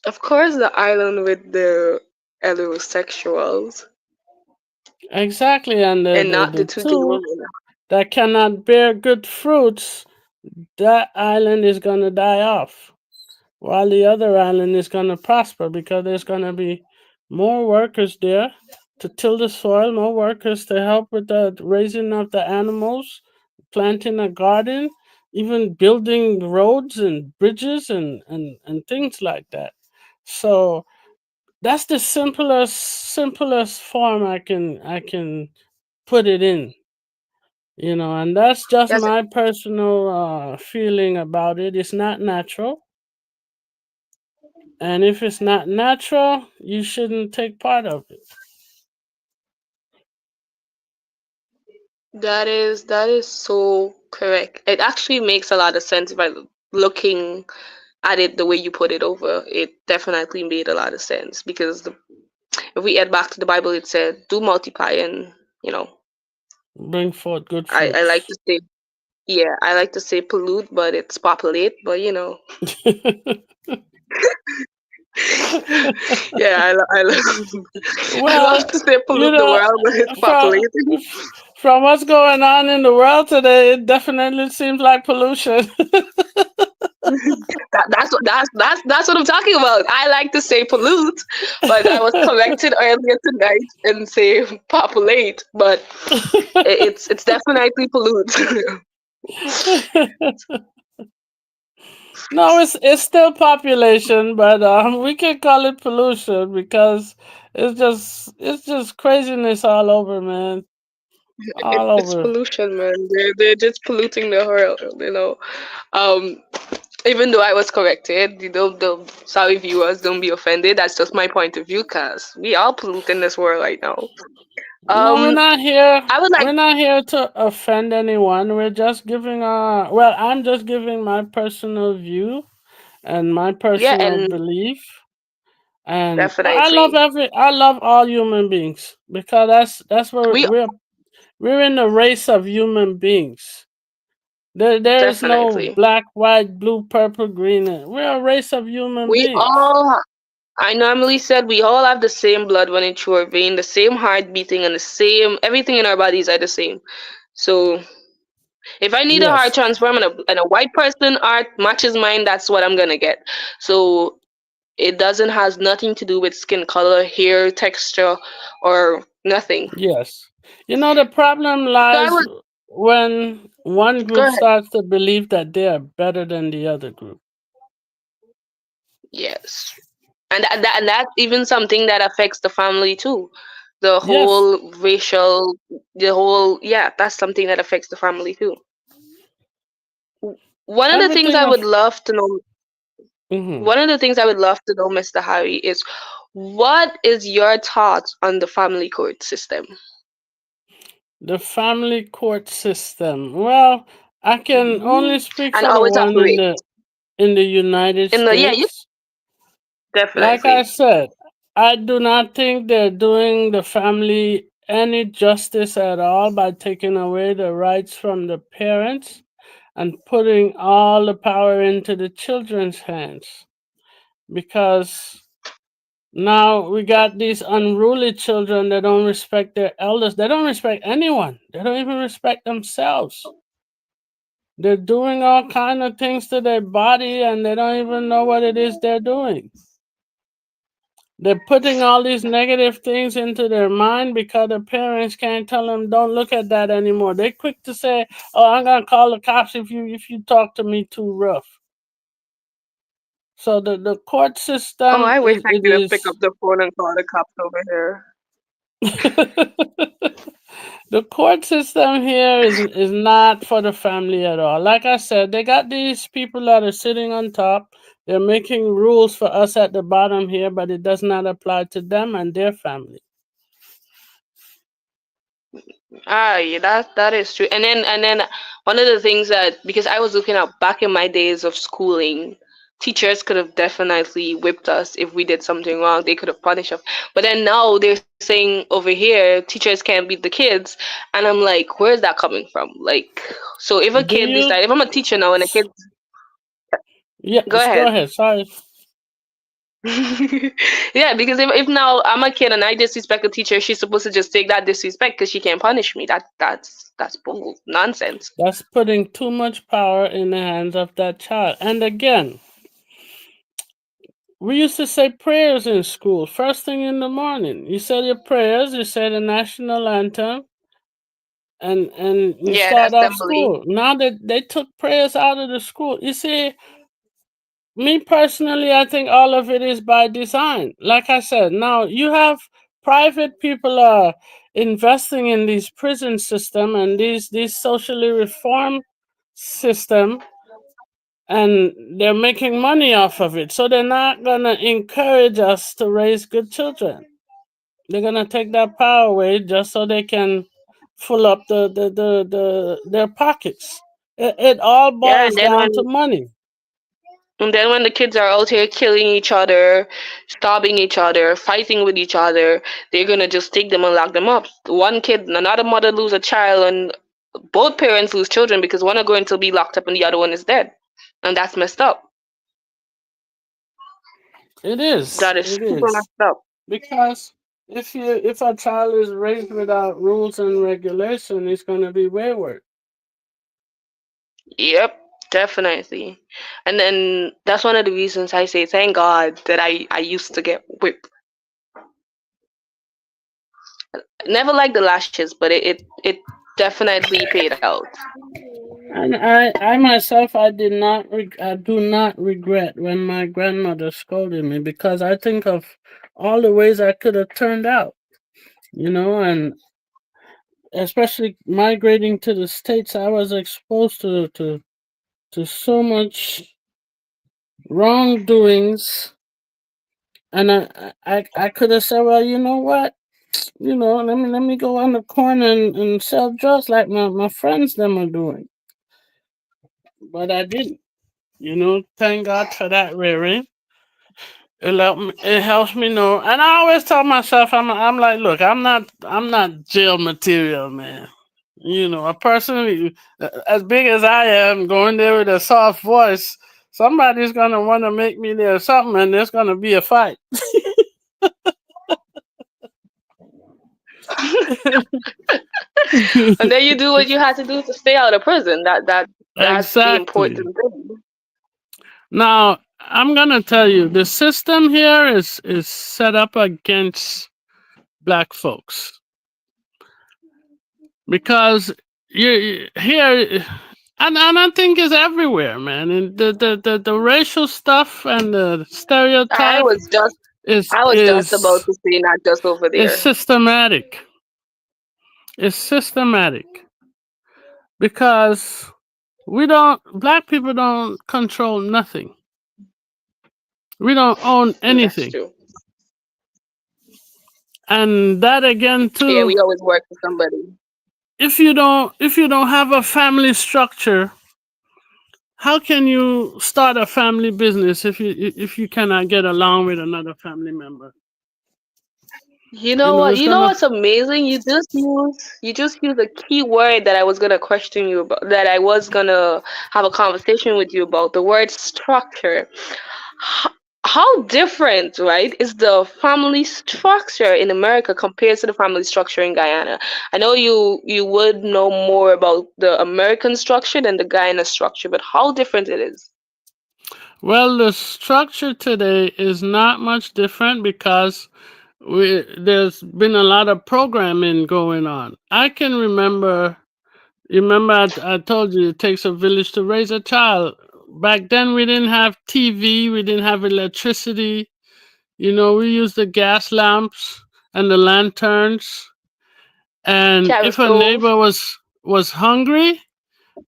Speaker 1: Of course, the island with the heterosexuals
Speaker 2: Exactly, and
Speaker 1: and not the
Speaker 2: the
Speaker 1: two gay
Speaker 2: two
Speaker 1: women.
Speaker 2: that cannot bear good fruits, that island is going to die off, while the other island is going to prosper, because there's going to be more workers there to till the soil, more workers to help with the raising of the animals, planting a garden, even building roads and bridges and things like that. So that's the simplest form I can put it in, and that's just
Speaker 1: Yes.
Speaker 2: my personal feeling about it. It's not natural, and if it's not natural, you shouldn't take part of it.
Speaker 1: That is so correct. It actually makes a lot of sense by looking at it the way you put it over. It definitely made a lot of sense because if we head back to the Bible, it said, "Do multiply," and you know,
Speaker 2: Bring forth good
Speaker 1: I like
Speaker 2: fruits.
Speaker 1: to say, yeah, I like to say pollute, but it's populate. But you know, yeah, I love
Speaker 2: Well,
Speaker 1: to say
Speaker 2: you
Speaker 1: pollute the
Speaker 2: know,
Speaker 1: world, but it's
Speaker 2: from
Speaker 1: populating.
Speaker 2: from what's going on in the world today, it definitely seems like pollution.
Speaker 1: That's what I'm talking about. I like to say pollute, but I was corrected earlier tonight and say populate, but it's definitely pollute.
Speaker 2: No, it's still population, but we can call it pollution because it's just craziness all over, man, all
Speaker 1: It's
Speaker 2: over.
Speaker 1: pollution, man. They're just polluting the world, you know. Um, Even though I was corrected, you know, the sorry viewers, don't be offended. That's just my point of view, cause we all pollute in this world right now.
Speaker 2: No, we're
Speaker 1: Um,
Speaker 2: not here.
Speaker 1: I would like,
Speaker 2: We're not here to offend anyone. We're just giving our. Well, I'm just giving my personal view and my
Speaker 1: yeah,
Speaker 2: personal
Speaker 1: and
Speaker 2: belief. And I love
Speaker 1: definitely,
Speaker 2: I love all human beings because that's where
Speaker 1: we
Speaker 2: we're in the race of human beings. There is no
Speaker 1: definitely
Speaker 2: black, white, blue, purple, green. We're a race of human
Speaker 1: we
Speaker 2: beings.
Speaker 1: all. I normally said we all have the same blood running through our vein, the same heart beating, and the same everything in our bodies are the same. So if I need a heart
Speaker 2: Yes,
Speaker 1: transplant and a white person heart matches mine, that's what I'm gonna get. So it doesn't has nothing to do with skin color, hair texture, or nothing.
Speaker 2: yes. You know the problem
Speaker 1: So I
Speaker 2: lies
Speaker 1: would
Speaker 2: when one
Speaker 1: go
Speaker 2: group
Speaker 1: ahead.
Speaker 2: starts to believe that they are better than the other group.
Speaker 1: Yes, and that's even something that affects the family too. The
Speaker 2: Yes,
Speaker 1: whole racial, the whole yeah, that's something that affects the family too. One of the things
Speaker 2: everything
Speaker 1: I
Speaker 2: of.
Speaker 1: would love to know,
Speaker 2: Mhm.
Speaker 1: one of the things I would love to know, Mr. Harry, is what is your thoughts on the family court system?
Speaker 2: The family court system. Well, I can only
Speaker 1: Mhm.
Speaker 2: speak
Speaker 1: And
Speaker 2: for the
Speaker 1: how it
Speaker 2: one
Speaker 1: operates.
Speaker 2: in the United
Speaker 1: In the yeah, you
Speaker 2: States. Like I
Speaker 1: definitely.
Speaker 2: said, I do not think they're doing the family any justice at all by taking away the rights from the parents and putting all the power into the children's hands. Because now we got these unruly children that don't respect their elders. They don't respect anyone. They don't even respect themselves. They're doing all kind of things to their body and they don't even know what it is they're doing. They're putting all these negative things into their mind because the parents can't tell them don't look at that anymore. They're quick to say, "Oh, I'm gonna call the cops if you talk to me too rough." So the court
Speaker 1: Oh,
Speaker 2: system
Speaker 1: I wish
Speaker 2: is
Speaker 1: I
Speaker 2: it
Speaker 1: could have picked
Speaker 2: is
Speaker 1: up the phone and call the cops over here.
Speaker 2: the court system here is not for the family at all. Like I said, they got these people that are sitting on top. They're making rules for us at the bottom here, but it does not apply to them and their family.
Speaker 1: Ah, yeah, that is true. And then one of the things that because I was looking at back in my days of schooling, teachers could have definitely whipped us if we did something wrong. They could have punished us. But then now they're saying over here teachers can't beat the kids, and I'm like, where's that coming from? Like, so if a
Speaker 2: Do
Speaker 1: kid
Speaker 2: you?
Speaker 1: decide, if I'm a teacher now and a kid, go
Speaker 2: Yes, go
Speaker 1: ahead.
Speaker 2: ahead. Sorry.
Speaker 1: Yeah, because if now I'm a kid and I disrespect a teacher, she's supposed to just take that disrespect because she can't punish me. That's bull nonsense.
Speaker 2: That's putting too much power in the hands of that child. And again, we used to say prayers in school first thing in the morning. You said your prayers, you said the national anthem, and you
Speaker 1: Yeah, the
Speaker 2: start off
Speaker 1: assembly.
Speaker 2: school. Now that they took prayers out of the school, you see, me personally, I think all of it is by design. Like I said, now you have private people are investing in these prison system and these socially reform system, and they're making money off of it. So they're not gonna encourage us to raise good children. They're gonna take that power away just so they can fill up their pockets. It all
Speaker 1: Yeah,
Speaker 2: boils down to money.
Speaker 1: and then when the kids are out here killing each other, stabbing each other, fighting with each other, they're gonna just take them and lock them up. One kid, another mother lose a child, and both parents lose children because one are going to be locked up and the other one is dead, and that's messed up.
Speaker 2: It is.
Speaker 1: That is
Speaker 2: It
Speaker 1: super
Speaker 2: is.
Speaker 1: messed up.
Speaker 2: Because if a child is raised without rules and regulation, it's gonna be wayward.
Speaker 1: Yep, definitely. And then that's one of the reasons I say thank God that I used to get whipped. Never liked the lashes, but it definitely paid out.
Speaker 2: And I myself, I did not, I do not regret when my grandmother scolded me, because I think of all the ways I could have turned out, and especially migrating to the States, I was exposed to so much wrongdoings, and I could have said, well, you know what, let me go on the corner and sell drugs like my friends them are doing, but I didn't. Thank God for that, Riri. It helps me know, and I always tell myself, I'm like, look, I'm not jail material, man. A person as big as I am, going there with a soft voice, somebody's gonna want to make me there something, and there's gonna be a fight.
Speaker 1: And then you do what you had to do to stay out of prison. That's the
Speaker 2: Exactly.
Speaker 1: important thing.
Speaker 2: Now, I'm gonna tell you, the system here is set up against black folks, because here, and I think it's everywhere, man. And the racial stuff and the
Speaker 1: I
Speaker 2: stereotype
Speaker 1: was just
Speaker 2: is
Speaker 1: I was just about
Speaker 2: is
Speaker 1: to say not just over
Speaker 2: is
Speaker 1: there.
Speaker 2: systematic. It's systematic because black people don't control nothing. We don't own
Speaker 1: That's
Speaker 2: anything.
Speaker 1: true.
Speaker 2: And that again
Speaker 1: Yeah,
Speaker 2: too,
Speaker 1: we always work for somebody.
Speaker 2: if you don't have a family structure, how can you start a family business if you cannot get along with another family member?
Speaker 1: You know what?
Speaker 2: It's
Speaker 1: You know
Speaker 2: gonna.
Speaker 1: what's amazing? You just use a key word that I was gonna question you about, that I was gonna have a conversation with you about, the word structure. H- How different, right, is the family structure in America compared to the family structure in Guyana? I know you would know more about the American structure than the Guyana structure, but how different it is.
Speaker 2: Well, the structure today is not much different because there's been a lot of programming going on. I can remember. You remember I told you it takes a village to raise a child. Back then we didn't have TV, we didn't have electricity. We used the gas lamps and the lanterns. And
Speaker 1: Carrot
Speaker 2: if a
Speaker 1: stove.
Speaker 2: neighbor was hungry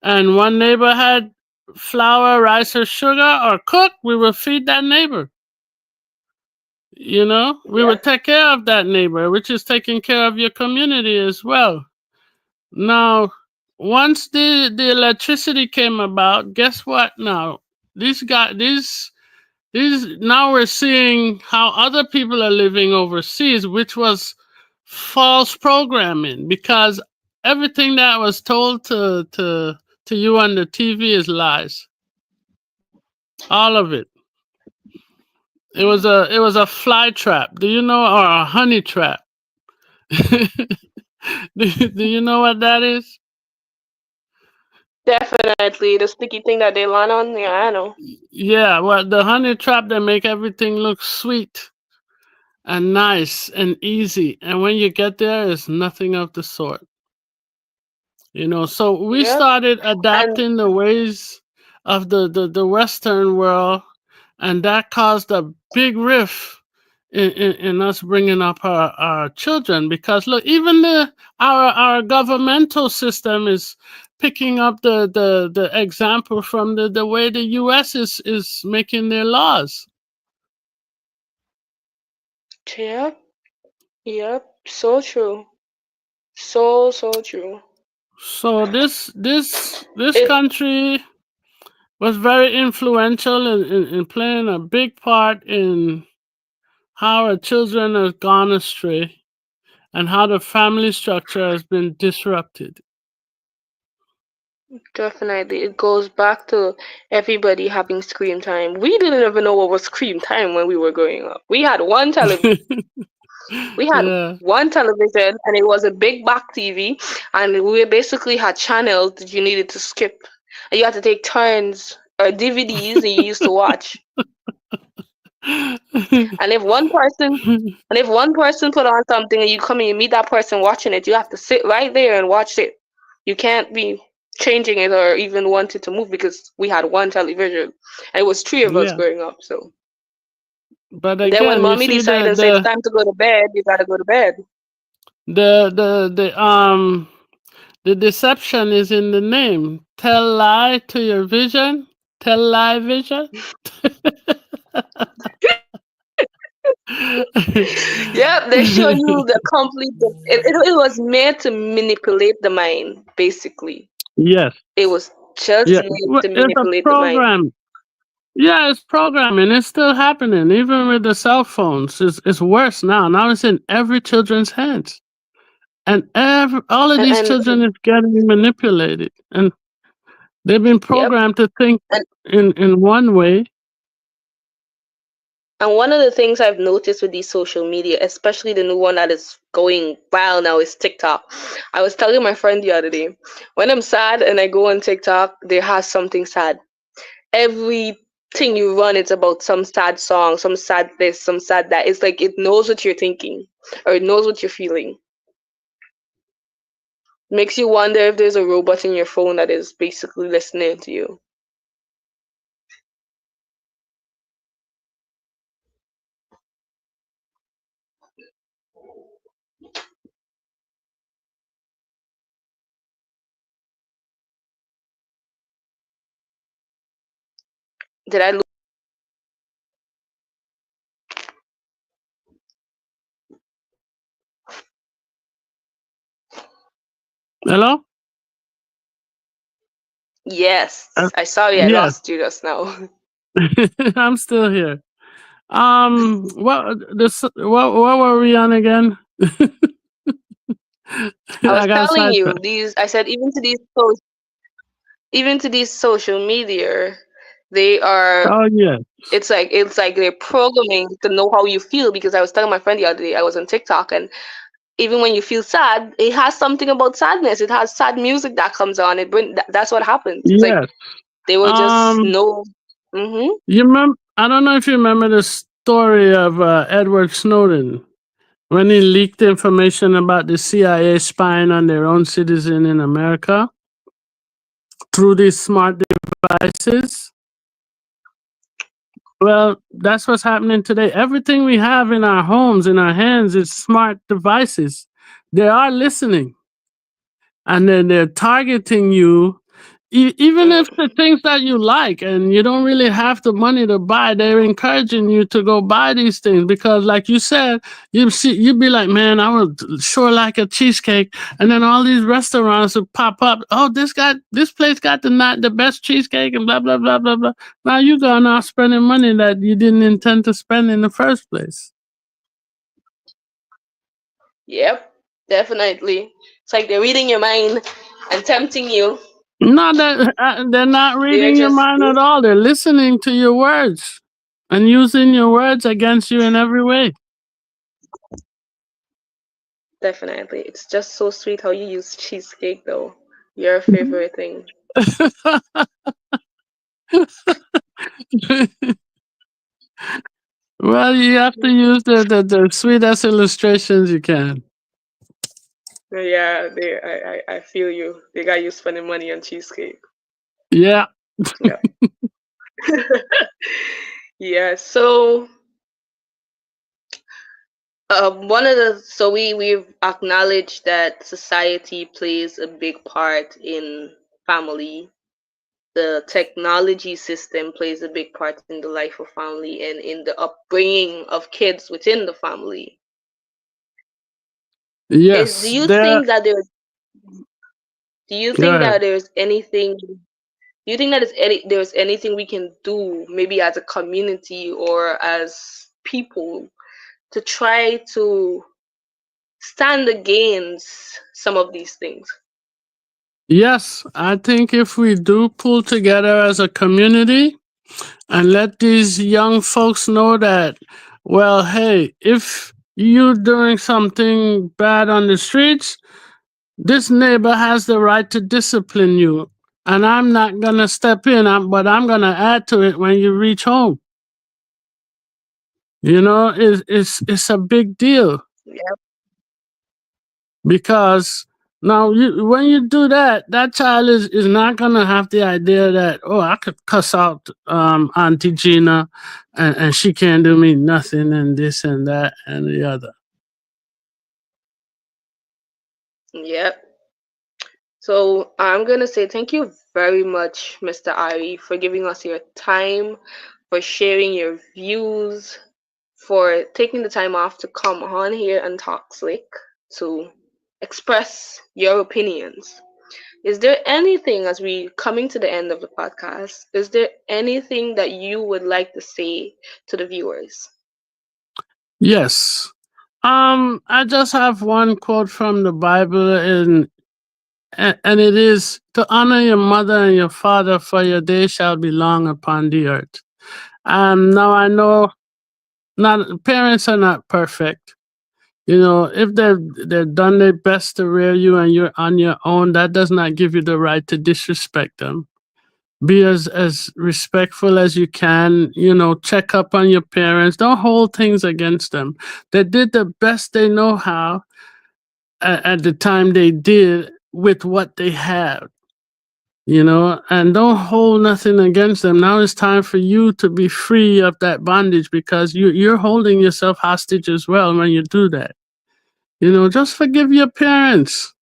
Speaker 2: and one neighbor had flour, rice, or sugar or cook, we would feed that neighbor. We
Speaker 1: Yeah.
Speaker 2: would take care of that neighbor, which is taking care of your community as well. Now, once the electricity came about, guess what? Now these now we're seeing how other people are living overseas, which was false programming, because everything that was told to you on the TV is lies. All of it. It was a fly trap. Do you know, or a honey trap? Do you know what that is?
Speaker 1: Definitely the sticky thing that they land on. Yeah, I know.
Speaker 2: Yeah, well, the honey trap, they make everything look sweet and nice and easy, and when you get there, it's nothing of the sort. So we
Speaker 1: Yep.
Speaker 2: started
Speaker 1: And
Speaker 2: adapting the ways of the Western world, and that caused a big rift in us bringing up our children. Because look, even our governmental system is picking up the example from the way the US is making their laws.
Speaker 1: yep, yep, so true. So true.
Speaker 2: So this
Speaker 1: It
Speaker 2: country was very influential in playing a big part in how our children have gone astray and how the family structure has been disrupted.
Speaker 1: definitely it goes back to everybody having screen time. We didn't even know what was screen time when we were growing up. We had
Speaker 2: Yeah,
Speaker 1: one television and it was a big back TV, and we basically had channels that you needed to skip. And you had to take turns or DVDs and you used to watch. And if one person put on something and you come and you meet that person watching it, you have to sit right there and watch it. You can't be changing it or even want it to move because we had one television. And it was three of us
Speaker 2: yeah.
Speaker 1: growing up, so
Speaker 2: But
Speaker 1: and then when
Speaker 2: again, you
Speaker 1: mommy
Speaker 2: see
Speaker 1: decided and said it's time to go to bed, you gotta go to bed.
Speaker 2: the deception is in the name. Tell lie to your vision. Tell lie vision.
Speaker 1: Yeah, they're showing you the complete. It was made to manipulate the mind, basically.
Speaker 2: Yes.
Speaker 1: It was just
Speaker 2: Yeah.
Speaker 1: made
Speaker 2: Well,
Speaker 1: to
Speaker 2: it's a
Speaker 1: manipulate the mind.
Speaker 2: program. Yeah, it's programming. It's still happening, even with the cell phones. It's worse now. Now it's in every children's hands, and all of these
Speaker 1: And
Speaker 2: children is getting manipulated, and they've been
Speaker 1: yep,
Speaker 2: programmed to think
Speaker 1: and
Speaker 2: in one way.
Speaker 1: and one of the things I've noticed with these social media, especially the new one that is going viral now, is TikTok. I was telling my friend the other day, when I'm sad and I go on TikTok, there has something sad. Everything you run, it's about some sad song, some sad this, some sad that. It's like it knows what you're thinking or it knows what you're feeling. Makes you wonder if there's a robot in your phone that is basically listening to you. Did I lose?
Speaker 2: Hello.
Speaker 1: Yes, I sorry I
Speaker 2: Yes,
Speaker 1: lost you just now.
Speaker 2: I'm still here. What were we on again?
Speaker 1: I was
Speaker 2: I got
Speaker 1: telling you
Speaker 2: sidetracked.
Speaker 1: these. I said even to these social media, they are.
Speaker 2: Oh yeah,
Speaker 1: It's like they're programming to know how you feel. Because I was telling my friend the other day, I was on TikTok, and even when you feel sad, it has something about sadness. It has sad music that comes on. That's what happens. It's like
Speaker 2: yes.
Speaker 1: they were just
Speaker 2: Um,
Speaker 1: no. Mhm.
Speaker 2: you remember? I don't know if you remember the story of Edward Snowden when he leaked information about the CIA spying on their own citizen in America through these smart devices. Well, that's what's happening today. Everything we have in our homes, in our hands, is smart devices. They are listening, and then they're targeting you. Even if the
Speaker 1: Mm.
Speaker 2: things that you like and you don't really have the money to buy, they're encouraging you to go buy these things because, like you said, you'd be like, man, I would sure like a cheesecake, and then all these restaurants would pop up. Oh, this place got the best cheesecake, and blah blah blah blah blah. Now you going out spending money that you didn't intend to spend in the first place.
Speaker 1: Yep, definitely. It's like they're reading your mind and tempting you.
Speaker 2: No, they're not
Speaker 1: They're
Speaker 2: reading your
Speaker 1: just
Speaker 2: mind at all. They're listening to your words and using your words against you in every way.
Speaker 1: definitely. It's just so sweet how you use cheesecake though. Your favorite thing.
Speaker 2: Well, you have to use the sweetest illustrations you can.
Speaker 1: Yeah, I feel you. They got you spending money on cheesecake.
Speaker 2: Yeah.
Speaker 1: Yeah. Yeah. So one of the so we've acknowledged that society plays a big part in family. The technology system plays a big part in the life of family and in the upbringing of kids within the family. Do
Speaker 2: Yes,
Speaker 1: you
Speaker 2: there.
Speaker 1: think that
Speaker 2: Go ahead.
Speaker 1: there's anything? Do you think that there's anything we can do, maybe as a community or as people, to try to stand against some of these things?
Speaker 2: Yes, I think if we do pull together as a community and let these young folks know that, well, hey, if you're doing something bad on the streets, this neighbor has the right to discipline you. And I'm not going to step in, but I'm going to add to it when you reach home. It's a big deal
Speaker 1: Yeah,
Speaker 2: because now when you do that, that child is not going to have the idea that, oh, I could cuss out Auntie Gina and she can't do me nothing and this and that and the other.
Speaker 1: yeah. So I'm gonna say thank you very much, Mr. Ari, for giving us your time, for sharing your views, for taking the time off to come on here and talk slick to express your opinions. Is there anything, as we coming to the end of the podcast, is there anything that you would like to say to the viewers?
Speaker 2: Yes. I just have one quote from the Bible, and it is to honor your mother and your father, for your day shall be long upon the earth. Now I know not parents are not perfect. If they've done their best to rear you and you're on your own, that does not give you the right to disrespect them. Be as respectful as you can. Check up on your parents. Don't hold things against them. They did the best they know how at the time they did with what they had. And don't hold nothing against them. Now it's time for you to be free of that bondage, because you're holding yourself hostage as well when you do that. Just forgive your parents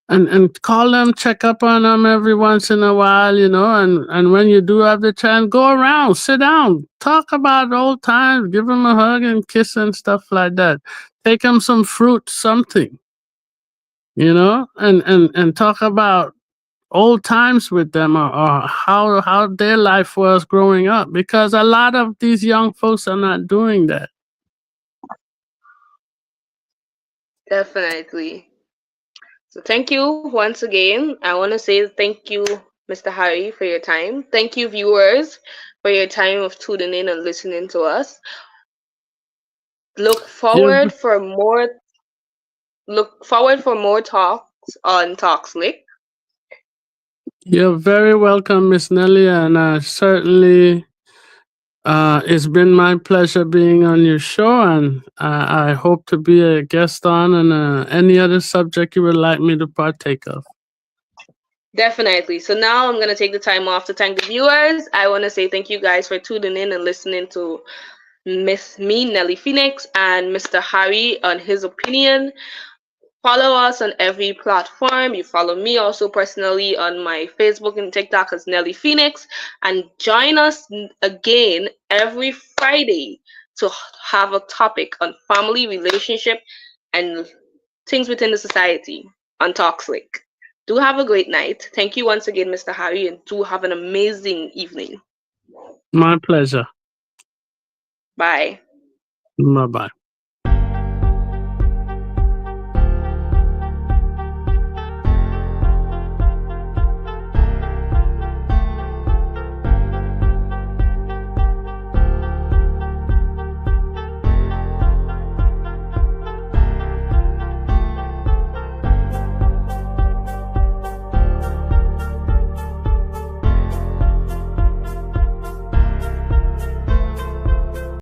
Speaker 2: and call them, check up on them every once in a while, and when you do have the chance, go around, sit down, talk about old times, give them a hug and kiss and stuff like that. Take them some fruit, something, and talk about old times with them, or how their life was growing up, because a lot of these young folks are not doing that.
Speaker 1: Definitely. So thank you once again. I want to say thank you, Mr. Harry, for your time. Thank you, viewers, for your time of tuning in and listening to us. Look
Speaker 2: You're,
Speaker 1: forward for more. Look forward for more talks on TalkSlick.
Speaker 2: you're very welcome, Miss Nelly, and certainly it's been my pleasure being on your show, and I hope to be a guest on any other subject you would like me to partake of.
Speaker 1: Definitely. So now I'm gonna take the time off to thank the viewers. I want to say thank you guys for tuning in and listening to me, Nelly Phoenix, and Mr. Harry on his opinion. Follow us on every platform. You follow me also personally on my Facebook and TikTok as Nelly Phoenix. And join us again every Friday to have a topic on family, relationship, and things within the society on TalkSlick. Do have a great night. Thank you once again, Mr. Harry, and do have an amazing evening.
Speaker 2: My pleasure.
Speaker 1: Bye.
Speaker 2: Bye bye.